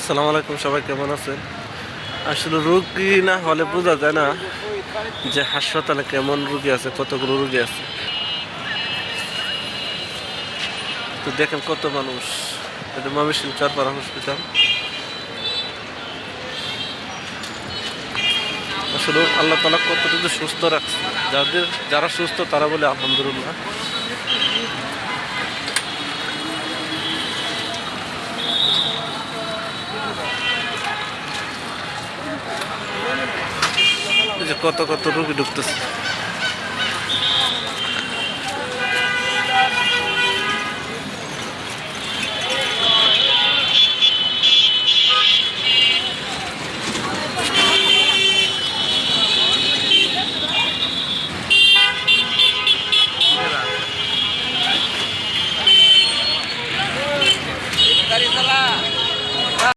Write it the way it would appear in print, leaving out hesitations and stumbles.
আসসালামু আলাইকুম, সবাই কেমন আছেন? আসলে রোগী না হলে বোঝা যায় না যে হাসপাতালে কেমন রোগী আছে, কতগুলো রোগী আছে। তো দেখেন কত মানুষ। এটা ময়মনসিংহ চারপাড়া হসপিটাল। আসলে আল্লাহ তাআলা কতটুকু সুস্থ রাখছে, যারা সুস্থ তারা বলে আলহামদুলিল্লাহ। এই যে কত কত রোগী ঢুকতেছে।